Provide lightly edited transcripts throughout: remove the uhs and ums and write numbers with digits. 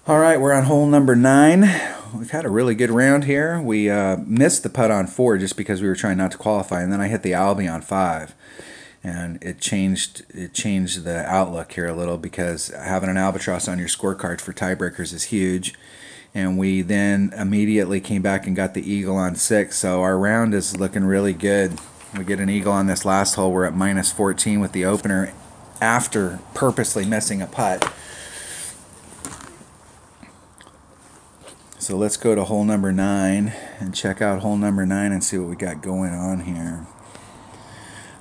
All right, we're on hole number 9. We've had a really good round here. We missed the putt on 4 just because we were trying not to qualify, and then I hit the Albie on 5, and it changed the outlook here a little because having an albatross on your scorecard for tiebreakers is huge. And we then immediately came back and got the eagle on 6, so our round is looking really good. We get an eagle on this last hole. We're at minus 14 with the opener after purposely missing a putt. So let's go to hole number 9 and check out hole number 9 and see what we got going on here.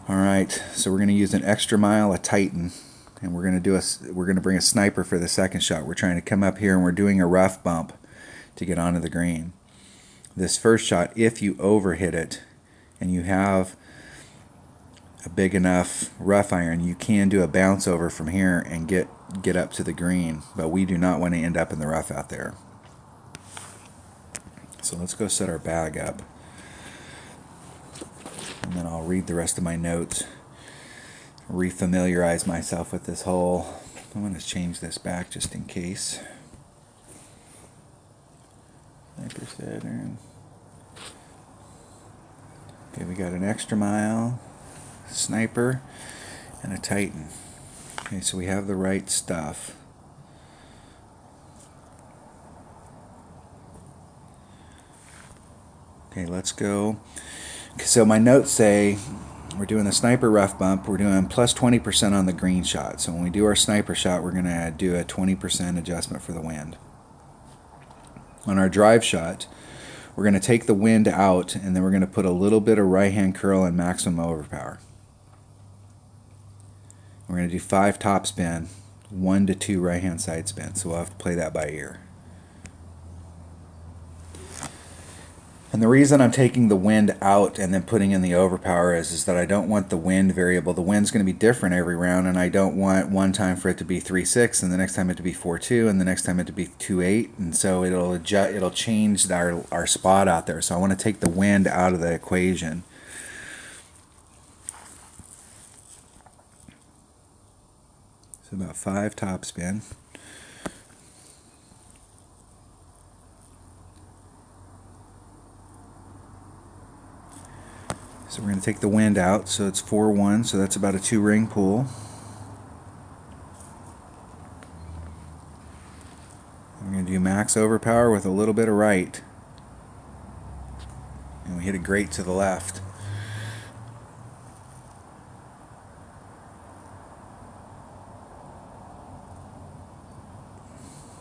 Alright, so we're going to use an extra mile, a Titan, and we're going to bring a sniper for the second shot. We're trying to come up here and we're doing a rough bump to get onto the green. This first shot, if you overhit it and you have a big enough rough iron, you can do a bounce over from here and get up to the green, but we do not want to end up in the rough out there. So let's go set our bag up, and then I'll read the rest of my notes, refamiliarize myself with this hole. I'm going to change this back just in case. Sniper Saturn. Okay, we got an extra mile, sniper, and a Titan. Okay, so we have the right stuff. Okay, let's go. So my notes say we're doing the sniper rough bump. We're doing plus 20% on the green shot. So when we do our sniper shot, we're going to do a 20% adjustment for the wind. On our drive shot, we're going to take the wind out, and then we're going to put a little bit of right-hand curl and maximum overpower. We're going to do 5 top spin, 1 to 2 right-hand side spin. So we'll have to play that by ear. And the reason I'm taking the wind out and then putting in the overpower is that I don't want the wind variable. The wind's going to be different every round, and I don't want one time for it to be 3.6 and the next time it to be 4.2 and the next time it to be 2.8, and so it'll change our spot out there. So I want to take the wind out of the equation. So about 5 top spin. So we're going to take the wind out, so it's 4-1, so that's about a 2-ring pool. We're going to do max overpower with a little bit of right. And we hit it great to the left.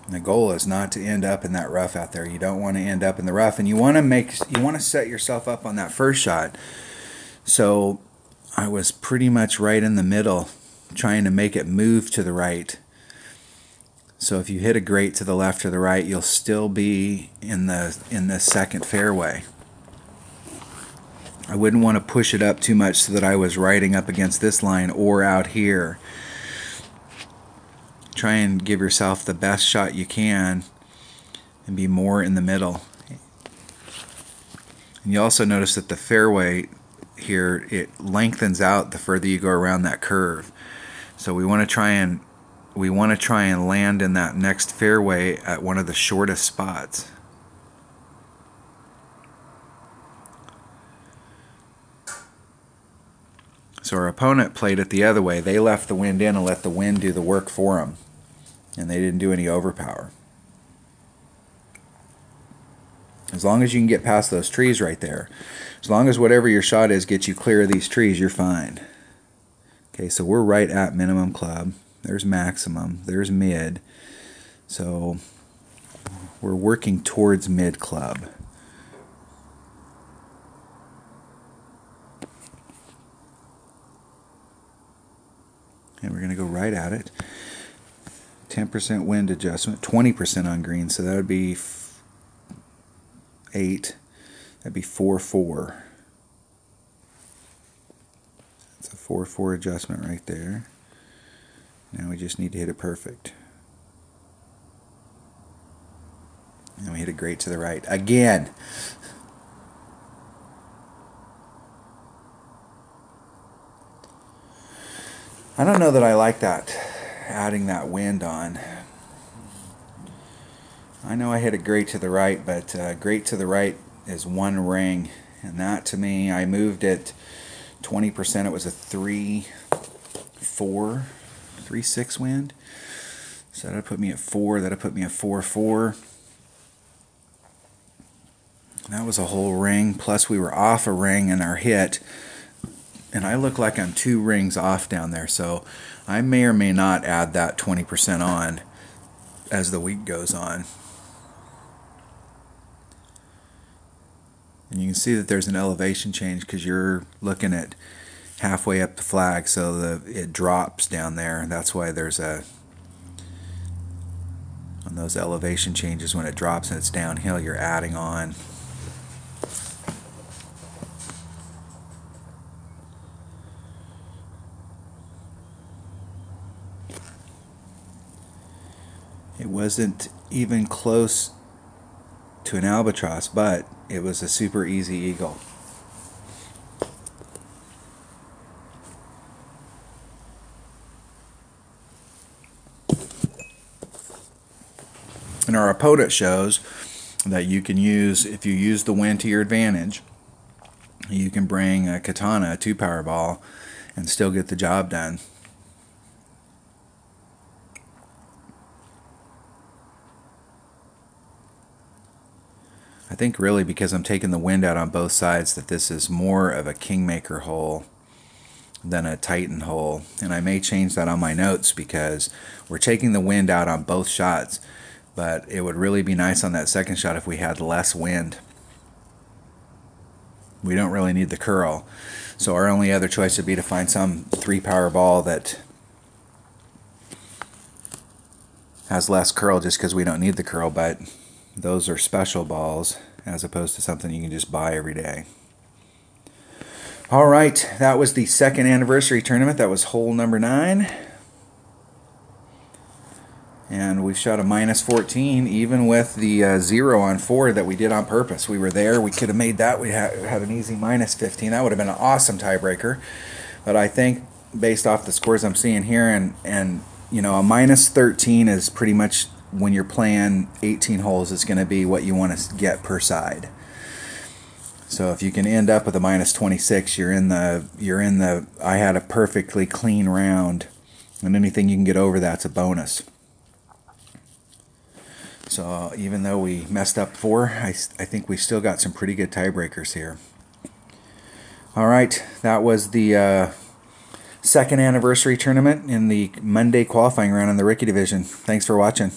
And the goal is not to end up in that rough out there. You don't want to end up in the rough, and you want to set yourself up on that first shot. So I was pretty much right in the middle, trying to make it move to the right. So if you hit a great to the left or the right, you'll still be in the second fairway. I wouldn't want to push it up too much so that I was riding up against this line or out here. Try and give yourself the best shot you can and be more in the middle. And you also notice that the fairway here, it lengthens out the further you go around that curve. So we want to try and land in that next fairway at one of the shortest spots. So our opponent played it the other way. They left the wind in and let the wind do the work for them, and they didn't do any overpower. As long as you can get past those trees right there, as long as whatever your shot is gets you clear of these trees, you're fine. Okay, so we're right at minimum club. There's maximum. There's mid. So we're working towards mid club. And we're going to go right at it. 10% wind adjustment, 20% on green, so that would be 8. That'd be 4-4. That's a 4-4 adjustment right there. Now we just need to hit it perfect. And we hit it great to the right. Again. I don't know that I like that, adding that wind on. I know I hit it great to the right, but great to the right is one ring, and that to me, I moved it 20%. It was a 3-4, 3-6 wind. So that'll put me at 4. That'll put me at 4-4. That was a whole ring. Plus we were off a ring in our hit, and I look like I'm 2 rings off down there. So I may or may not add that 20% on as the week goes on. And you can see that there's an elevation change because you're looking at halfway up the flag, so it drops down there. That's why there's on those elevation changes, when it drops and it's downhill, you're adding on. It wasn't even close to an albatross, but it was a super easy eagle. And our opponent shows that you can use, if you use the wind to your advantage, you can bring a katana, a 2-power ball, and still get the job done. I think really because I'm taking the wind out on both sides that this is more of a Kingmaker hole than a Titan hole. And I may change that on my notes because we're taking the wind out on both shots. But it would really be nice on that second shot if we had less wind. We don't really need the curl. So our only other choice would be to find some 3-power ball that has less curl, just because we don't need the curl, but those are special balls as opposed to something you can just buy every day. All right, that was the 2nd anniversary tournament. That was hole number 9. And we shot a -14, even with the 0 on 4 that we did on purpose. We were there. We could have made that. We had an easy -15. That would have been an awesome tiebreaker. But I think based off the scores I'm seeing here, and you know, a -13 is pretty much, when you're playing 18 holes, it's going to be what you want to get per side. So if you can end up with a -26, you're in the I had a perfectly clean round, and anything you can get over that's a bonus. So even though we messed up 4, I think we still got some pretty good tiebreakers here. All right, that was the 2nd anniversary tournament in the Monday qualifying round in the Rookie Division. Thanks for watching.